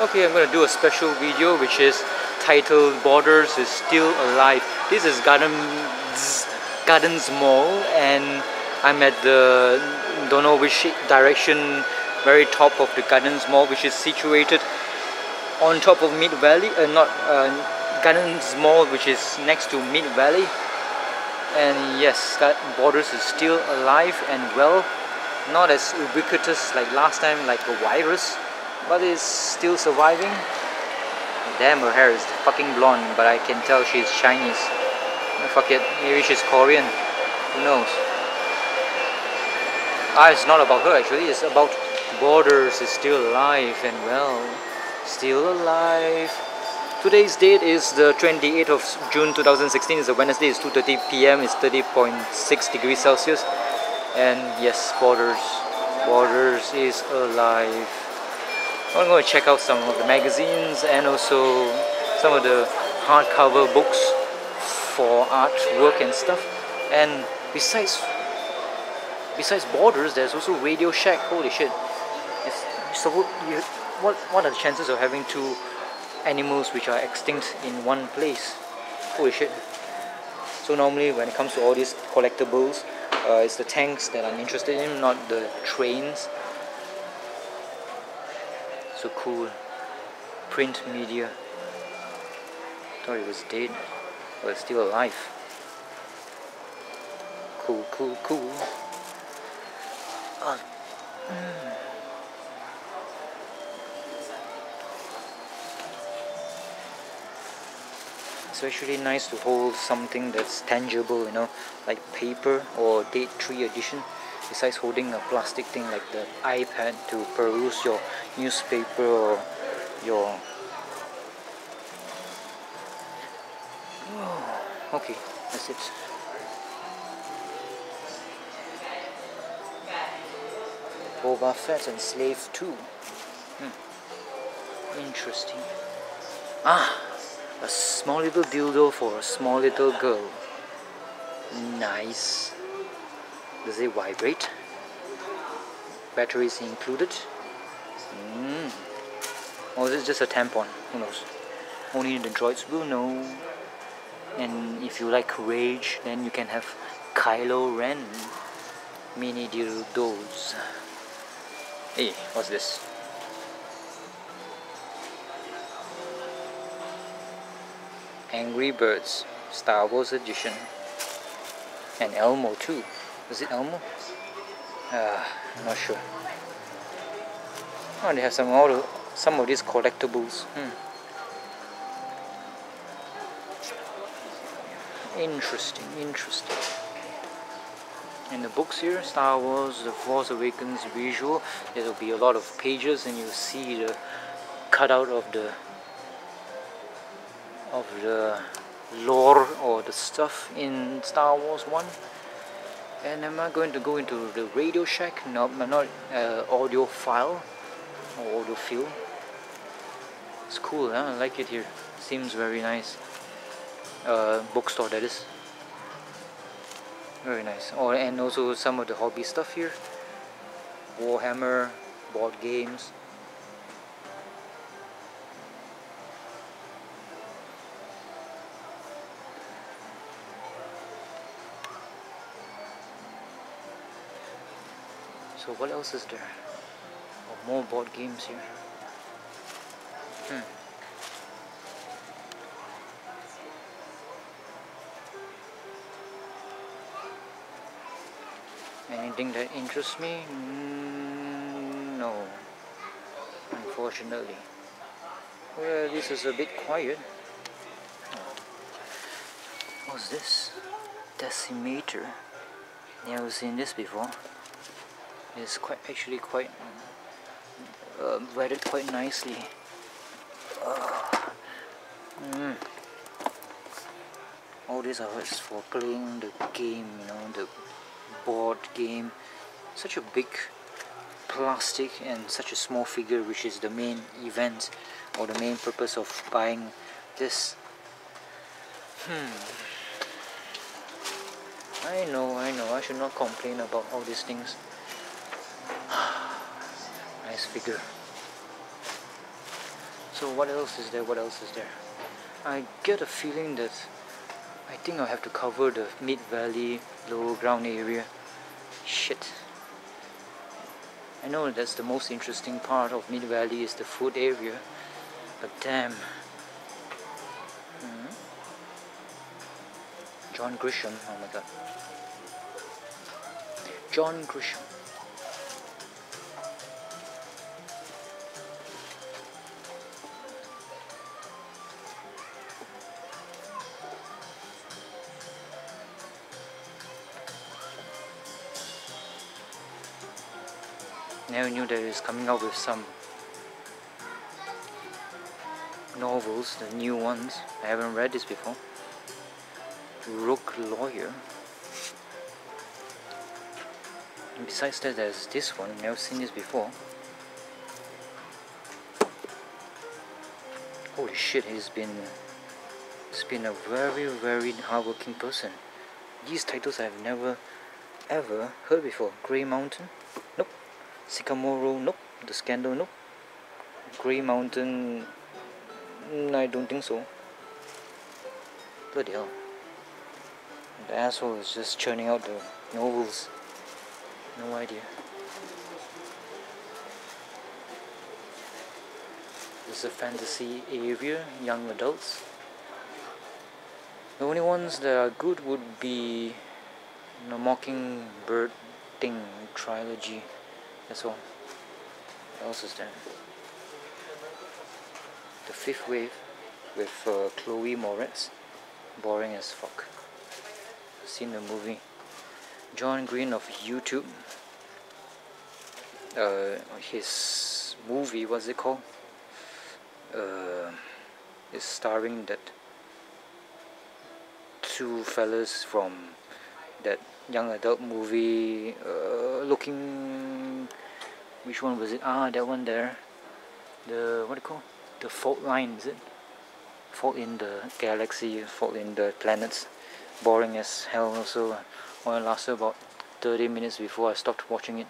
Okay, I'm gonna do a special video which is titled Borders is Still Alive. This is Gardens Mall, and I'm at the don't know which direction, very top of the Gardens Mall, which is situated on top of Mid Valley, not Gardens Mall, which is next to Mid Valley. And yes, Borders is still alive and well, not as ubiquitous like last time, like a virus, but is still surviving. Damn, her hair is fucking blonde, but I can tell she's Chinese. Fuck it, maybe she's Korean. Who knows? It's not about her actually, it's about Borders is still alive and well. Still alive. Today's date is the 28th of June 2016. It's a Wednesday, it's 2:30 PM, it's 30.6 degrees Celsius. And yes, Borders is alive. I'm going to check out some of the magazines and also some of the hardcover books for artwork and stuff. And besides Borders, there's also Radioshack. Holy shit! What are the chances of having two animals which are extinct in one place? Holy shit! So normally when it comes to all these collectibles, it's the tanks that I'm interested in, not the trains. So cool. Print media. Thought it was dead, but it's still alive. Cool. It's actually nice to hold something that's tangible, you know, like paper or date 3 edition, besides holding a plastic thing like the iPad to peruse your newspaper or your... Oh, okay, that's it. Boba Fett and Slave 2. Interesting. A small little dildo for a small little girl. Nice. Does it vibrate? Batteries included? Or is it just a tampon? Who knows? Only the droids will know. And if you like rage, then you can have Kylo Ren. Mini dildos. Hey, what's this? Angry Birds, Star Wars edition. And Elmo too. Is it Elmo? I'm not sure. Oh, they have some of these collectibles. Interesting. And the books here, Star Wars, The Force Awakens visual. There will be a lot of pages, and you'll see the cutout of the lore or the stuff in Star Wars 1. And am I going to go into the Radio Shack? No, I'm not audiophile or audiophile. It's cool, huh? I like it here. Seems very nice. Bookstore, that is. Very nice. And also some of the hobby stuff here. Warhammer, board games. So what else is there? Oh, more board games here. Anything that interests me? No, unfortunately. Well, this is a bit quiet. What's this? Decimator. Never seen this before. It's actually quite weathered quite nicely. All these are for playing the game, you know, the board game. Such a big plastic and such a small figure, which is the main event or the main purpose of buying this. I know, I should not complain about all these things. Nice figure. So what else is there? What else is there? I get a feeling that I think I'll have to cover the Mid Valley lower ground area. Shit. I know that's the most interesting part of Mid Valley is the food area, but damn. John Grisham, oh my god. John Grisham. Never knew that he's coming out with some novels, the new ones. I haven't read this before. Rogue Lawyer. And besides that, there's this one. Never seen this before. Holy shit, he's been a very hardworking person. These titles I've never ever heard before. Grey Mountain? Nope. Sycamore Road? Nope. The Scandal? Nope. Grey Mountain? I don't think so. Bloody hell. The asshole is just churning out the novels. No idea. This is a fantasy area, young adults. The only ones that are good would be the Mockingbird Thing trilogy. That's all. What else is there? The Fifth Wave with Chloe Moretz. Boring as fuck. Seen the movie. John Green of YouTube. His movie, what's it called? Is starring that two fellas from that young adult movie. Looking, which one was it? Ah, that one there. The what do you call? The fault line, is it? Fault in the galaxy, fault in the planets. Boring as hell. Also, only lasted about 30 minutes before I stopped watching it.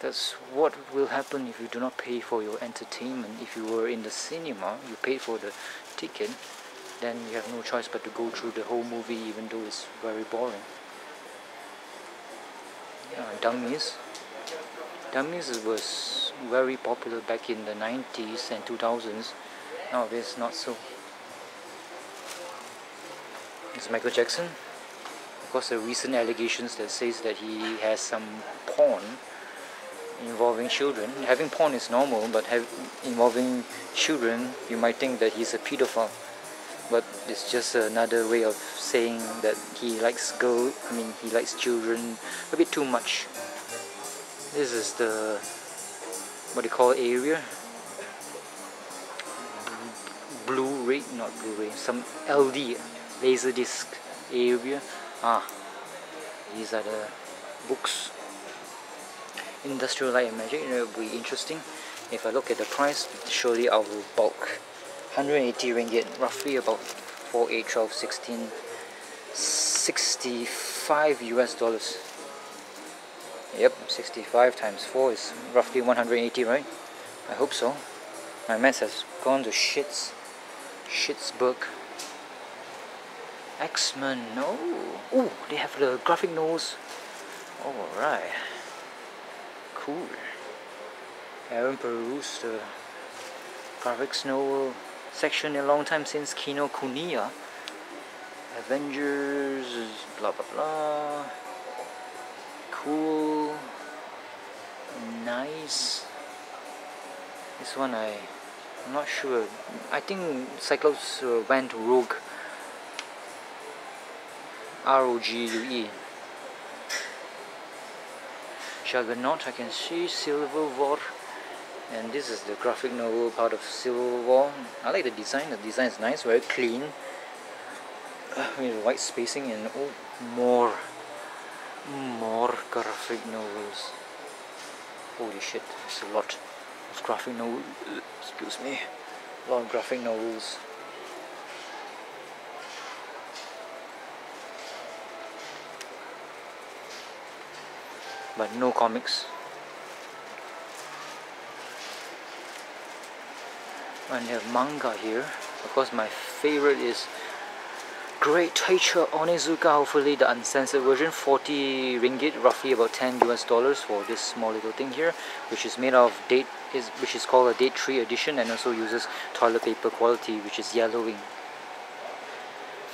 That's what will happen if you do not pay for your entertainment. If you were in the cinema, you paid for the ticket, then you have no choice but to go through the whole movie even though it's very boring. Dummies. Dummies was very popular back in the 90s and 2000s. Nowadays not so. It's Michael Jackson. Of course, the recent allegations that says that he has some porn involving children. Having porn is normal, but involving children, you might think that he's a pedophile. But it's just another way of saying that he likes he likes children a bit too much. This is the what do you call area? Blu-ray, not Blu-ray, some LD, Laserdisc area. These are the books. Industrial Light and Magic. It will be interesting. If I look at the price, surely I will bulk. 180 ringgit, roughly about 4, 8, 12, 16, 65 US dollars. Yep, 65 times 4 is roughly 180, right? I hope so. My maths has gone to Shitsburg. X-Men, no. Oh, they have the graphic novels. Alright. Cool. I haven't perused the graphics novel section in a long time since Kino Kuniya. Avengers, blah blah blah. Cool. Nice. This one I'm not sure. I think Cyclops went rogue. ROGUE. Juggernaut, I can see. Civil War. And this is the graphic novel part of Civil War. I like the design. The design is nice, very clean. With white spacing and more graphic novels. Holy shit, it's a lot of graphic novels. Excuse me. A lot of graphic novels. But no comics. And they have manga here. Of course, my favorite is Great Teacher Onizuka, hopefully the uncensored version, 40 ringgit, roughly about 10 US dollars for this small little thing here, which is made of which is called a date 3 edition, and also uses toilet paper quality, which is yellowing.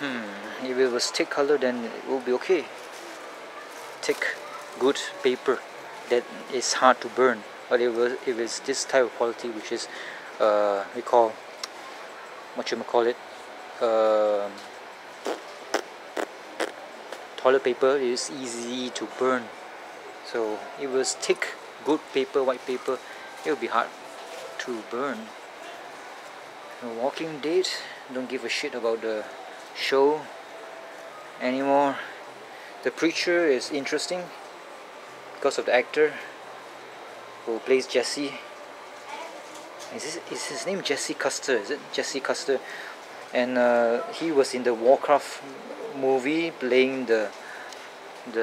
If it was thick color, then it will be okay. Thick, good paper that is hard to burn. But if it's this type of quality, which is we call, toilet paper, is easy to burn. So if it was thick, good paper, white paper, it will be hard to burn. A Walking Dead, don't give a shit about the show anymore. The Preacher is interesting because of the actor who plays Jesse. Is his name Jesse Custer? Is it Jesse Custer? And he was in the Warcraft movie playing the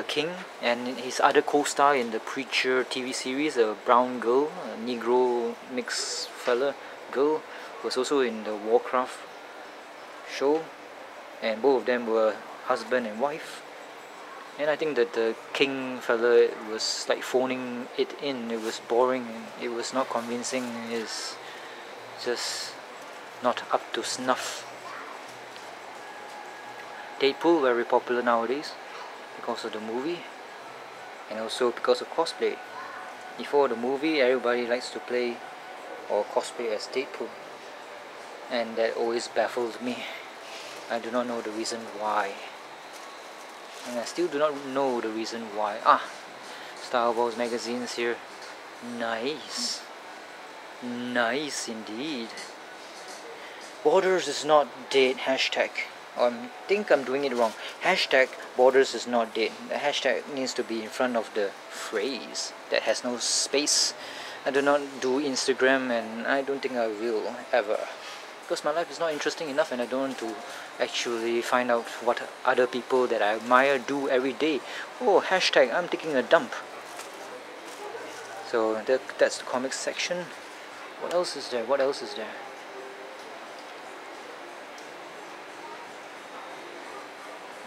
king, and his other co-star in the Preacher TV series, a brown girl, a Negro mixed fella girl, was also in the Warcraft show, and both of them were husband and wife. And I think that the king fella was like phoning it in. It was boring, it was not convincing, it's just not up to snuff. Deadpool, very popular nowadays because of the movie and also because of cosplay. Before the movie, everybody likes to play or cosplay as Deadpool, and that always baffled me. I do not know the reason why, and I still do not know the reason why. Star Wars magazines here. Nice indeed. Borders is not dead hashtag. I think I'm doing it wrong. Hashtag borders is not dead. The hashtag needs to be in front of the phrase that has no space. I do not do Instagram, and I don't think I will ever, because my life is not interesting enough, and I don't want to actually find out what other people that I admire do every day. Oh, hashtag I'm taking a dump. So that's the comics section. What else is there?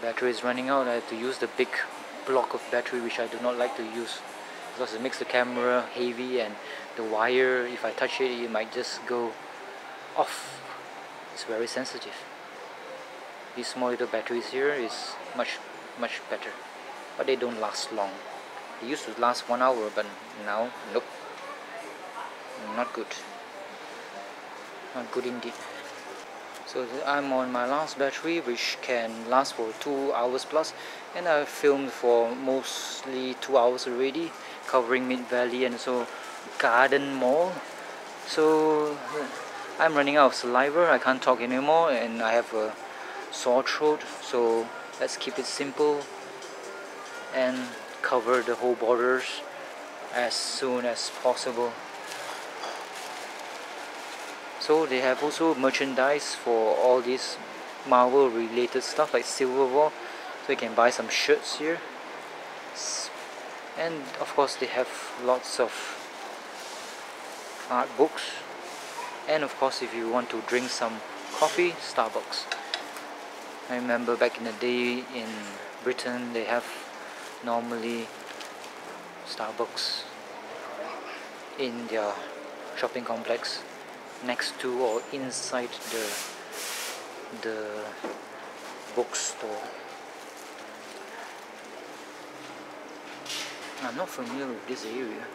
Battery is running out. I have to use the big block of battery, which I do not like to use because it makes the camera heavy, and the wire, if I touch it, it might just go off. It's very sensitive. These small little batteries here is much better, but they don't last long. They used to last 1 hour, but now nope, not good indeed. So I'm on my last battery, which can last for 2 hours plus, and I've filmed for mostly 2 hours already, covering Mid Valley and so Garden Mall. So I'm running out of saliva, I can't talk anymore, and I have a sore throat, so let's keep it simple and cover the whole borders as soon as possible. So they have also merchandise for all these Marvel related stuff like Silver War, so you can buy some shirts here, and of course they have lots of art books, and of course if you want to drink some coffee, Starbucks. I remember back in the day in Britain, they have normally Starbucks in their shopping complex next to or inside the bookstore. I'm not familiar with this area.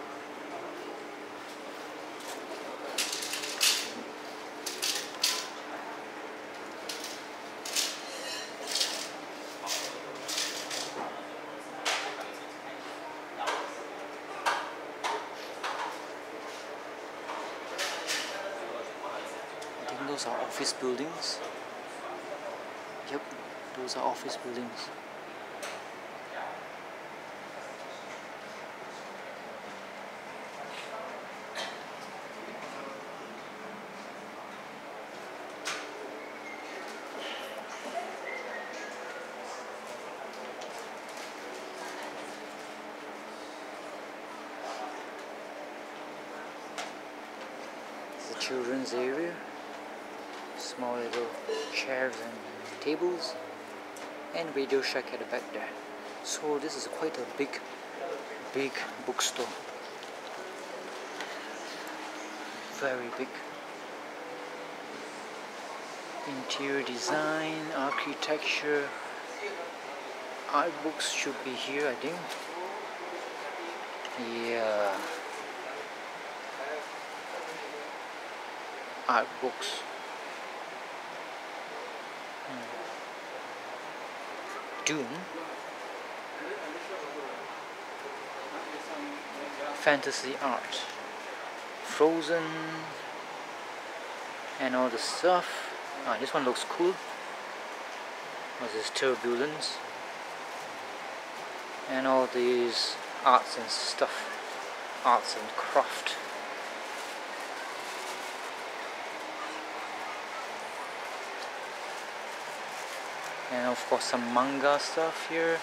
Those are office buildings. Yep, those are office buildings. It's the children's area. Small little chairs and tables, and Radio Shack at the back there. So this is quite a big bookstore. Very big. Interior design, architecture, art books should be here, I think. Yeah. Art books. Doom. Fantasy art. Frozen. And all the stuff. Ah, this one looks cool. What's this? Turbulence. And all these arts and stuff. Arts and craft. And of course some manga stuff here.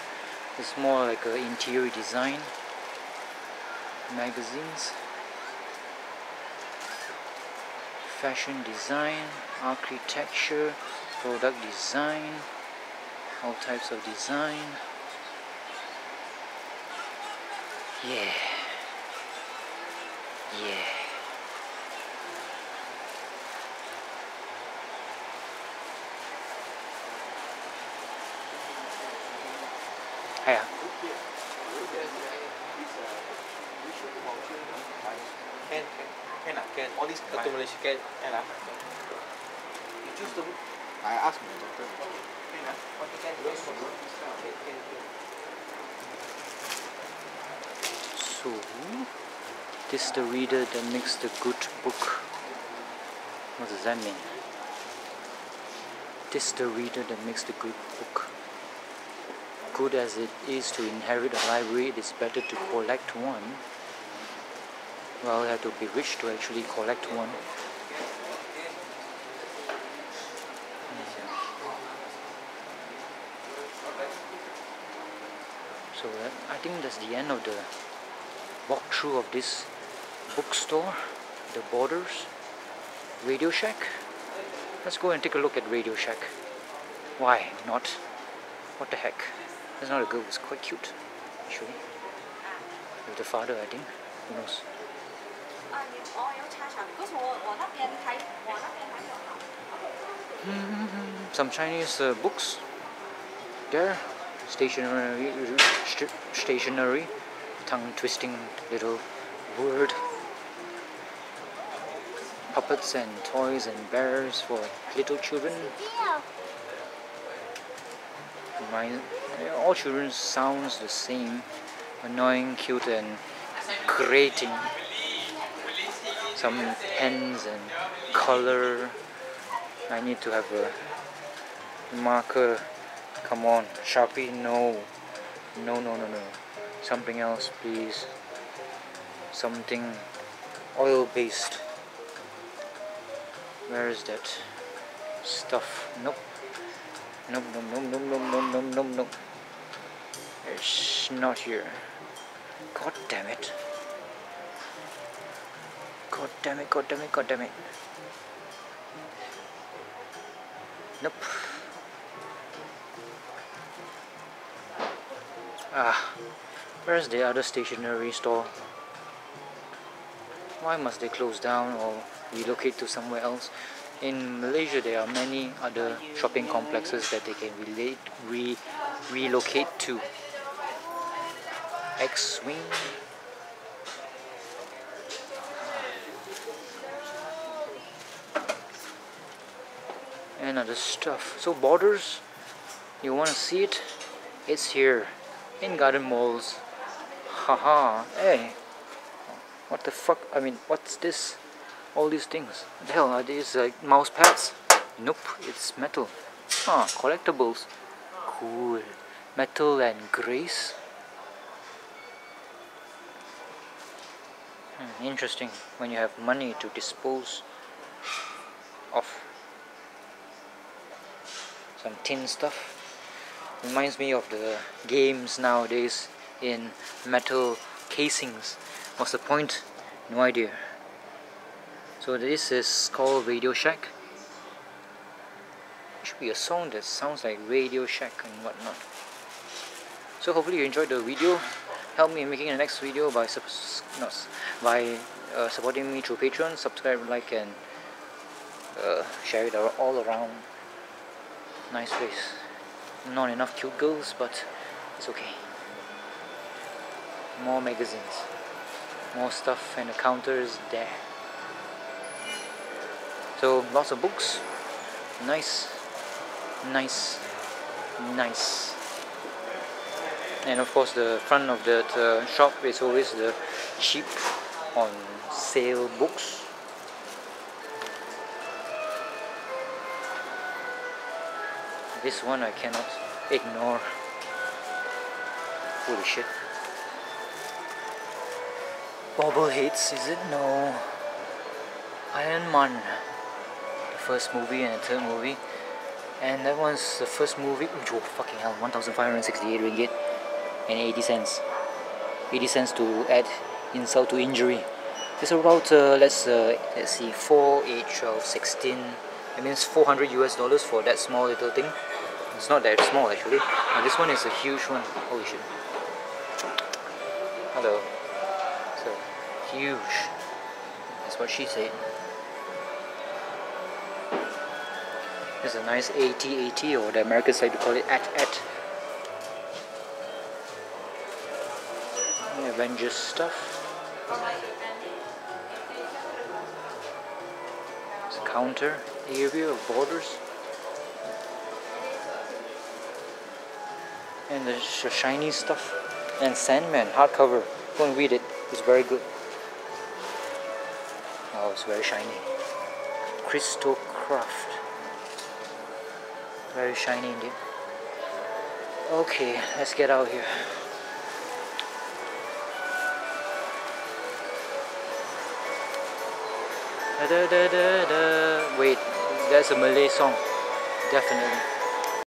It's more like an interior design. Magazines. Fashion design, architecture, product design, all types of design. Yeah. Hiya. Can all these to Malaysia can you choose the book? I asked my doctor. So this is the reader that makes the good book. What does that mean? This is the reader that makes the good book. Good as it is to inherit a library, it is better to collect one. Well, you have to be rich to actually collect one. So I think that's the end of the walkthrough of this bookstore, the Borders, Radio Shack. Let's go and take a look at Radio Shack. Why not? What the heck? That's not a girl, it's quite cute, actually. With the father, I think. Who knows? Some Chinese books there, stationery, tongue-twisting little word, puppets and toys and bears for little children. All children sounds the same, annoying, cute and grating. Some pens and color. I need to have a marker. Come on, Sharpie, no. Something else, please. Something oil-based. Where is that stuff? Nope. Nope. It's not here. God damn it. God damn it. Nope. Where's the other stationery store? Why must they close down or relocate to somewhere else? In Malaysia, there are many other shopping complexes that they can relocate to. X-Wing. And other stuff. So Borders, you want to see it? It's here in Garden Malls. Haha. Hey, what the fuck? I mean, what's this? All these things. What the hell are these? Like mouse pads? Nope, it's metal. Collectibles. Cool. Metal and grace. Interesting. When you have money to dispose of. Some tin stuff. Reminds me of the games nowadays in metal casings. What's the point? No idea. So this is called Radio Shack. be a song that sounds like Radioshack and whatnot. So hopefully you enjoyed the video. Help me in making the next video by supporting me through Patreon. Subscribe, like, and share it all around. Nice place. Not enough cute girls, but it's okay. More magazines, more stuff, and the counter is there. So lots of books. Nice. And of course the front of that shop is always the cheap on sale books. This one I cannot ignore. Holy shit. Bobbleheads, is it? No. Iron Man. The first movie and the third movie. And that one's the first movie. Oh, fucking hell. 1,568 ringgit and 80 cents. 80 cents to add insult to injury. It's about, let's see, 4, 8, 12, 16. It means $400 US for that small little thing. It's not that small actually. Now this one is a huge one. Holy shit. Hello. So huge. That's what she said. There's a nice AT-AT, or the Americans like to call it AT-AT. Avengers stuff. It's a counter area of borders. And the shiny stuff. And Sandman hardcover. Go and read it. It's very good. Oh, it's very shiny. Crystal Craft. Very shiny indeed. Okay, let's get out here. Da, da, da, da, da. Wait, that's a Malay song. Definitely.